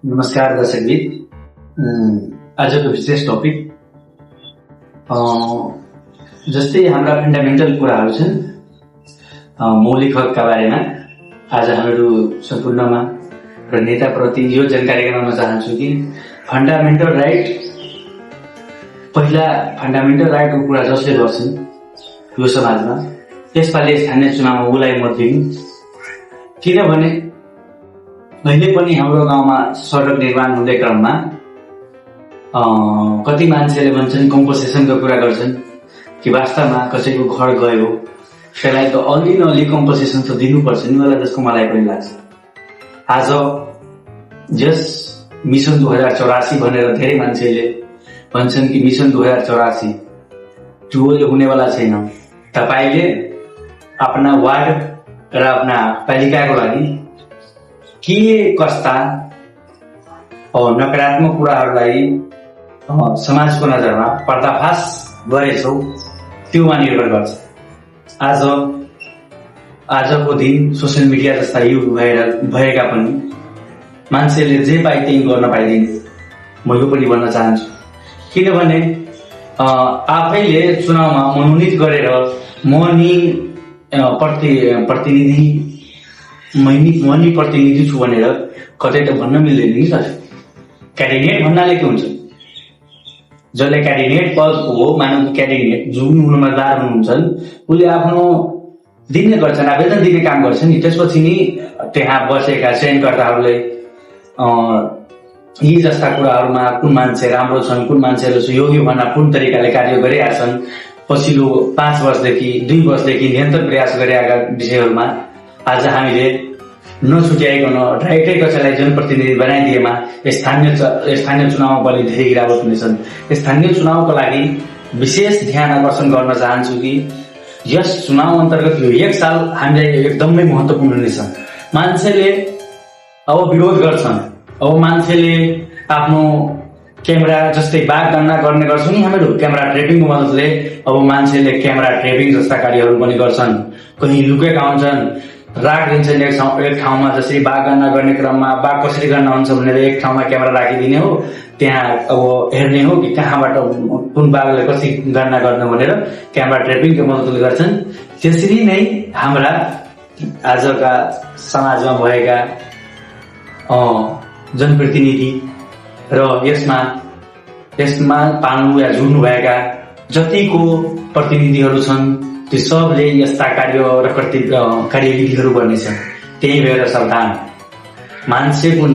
नमस्कार दर्शकबिन, आजको विशेष टपिक जस्तै हाम्रा फन्डामेन्टल कुराहरू छन् मौलिक हकका बारेमा आज हामीहरू सम्पूर्णमा र नेताप्रति यो जानकारी गराउन चाहन्छु कि फन्डामेन्टल राइट पहिला फन्डामेन्टल राइटको कुरा जसले गर्छन् यो समाजमा यसपालि स्थानीय चुनावमा उसलाई मत दिनु। किनभने अहिले पनि हाम्रो गाउँमा सडक निर्माण हुँदै क्रममा कति मान्छेले भन्छन् कम्पोसेसनको कुरा गर्छन् कि वास्तवमा कसैको घर गयो त्यसलाई त अलि न अलि कम्पोसेसन त दिनुपर्छ नि होला जस्तो मलाई पनि लाग्छ। आज यस मिसन 2084 भनेर धेरै मान्छेले भन्छन् कि मिसन 2084 त्यो हुनेवाला छैन। तपाईले आफ्ना वार्ड र आफ्ना पालिकाको लागि के कस्ता नकारात्मक कुराहरूलाई समाजको नजरमा पर्दाफास गरेछौ त्योमा निर्भर गर्छ। आजको दिन सोसियल मिडिया जस्ता युग भएका पनि मान्छेले जे पाए त्यही गर्न पाइदिने म यो पनि भन्न चाहन्छु। किनभने आफैले चुनावमा मनोनित गरेर मनी प्रतिनिधि छु भनेर कतै त भन्न मिल्दैन नि सर। क्याबिनेट भन्नाले के हुन्छ? जसले क्याबिनेट पदको हो मानव क्याबिनेट जुन उम्मेदवार हुनुहुन्छ उसले आफ्नो दिने गर्छन्, आवेदन दिने काम गर्छन् नि। त्यसपछि नि त्यहाँ बसेका चयनकर्ताहरूले यी जस्ता कुराहरूमा कुन मान्छे राम्रो छन्, कुन मान्छेहरू योग्यभन्दा पूर्ण तरिकाले कार्य गरिरहेका छन्, पछिल्लो 5 वर्षदेखि 2 वर्षदेखि निरन्तर प्रयास गरिरहेका विषयहरूमा आज हामीले नछुट्याइकन डाइरेक्टै कसैलाई जनप्रतिनिधि बनाइदिएमा स्थानीय चुनावमा पनि धेरै गिरावट हुनेछन्। स्थानीय चुनावको लागि विशेष ध्यान आकर्षण गर्न चाहन्छु कि यस चुनाव अन्तर्गत यो 1 साल हामीलाई एकदमै महत्त्वपूर्ण हुनेछ। मान्छेले अब विरोध गर्छन्, अब मान्छेले आफ्नो क्यामेरा जस्तै बाघ गणना गर्ने गर्छौँ नि हामीहरू क्यामेरा ट्रेपिङको मद्दतले, अब मान्छेले क्यामेरा ट्रेपिङ जस्ता कार्यहरू पनि गर्छन्। कहीँ लुकेका हुन्छन्, राखिदिन्छन् एक ठाउँमा। जसरी बाघ गणना गर्ने क्रममा बाघ कसरी गणना हुन्छ भनेर एक ठाउँमा क्यामेरा राखिदिने हो, त्यहाँ अब हेर्ने हो कि कहाँबाट कुन बाघले कसरी गणना गर्ने भनेर क्यामेरा ट्रेपिङको मद्दतले गर्छन्। त्यसरी नै हाम्रा आजका समाजमा भएका जनप्रतिनिधि र यसमा पाल्नु या जुड्नु भएका जतिको प्रतिनिधिहरू छन् ती सबले यस्ता कार्य र कार्यविधिहरू गर्नेछ। त्यही भएर सावधान, मान्छेको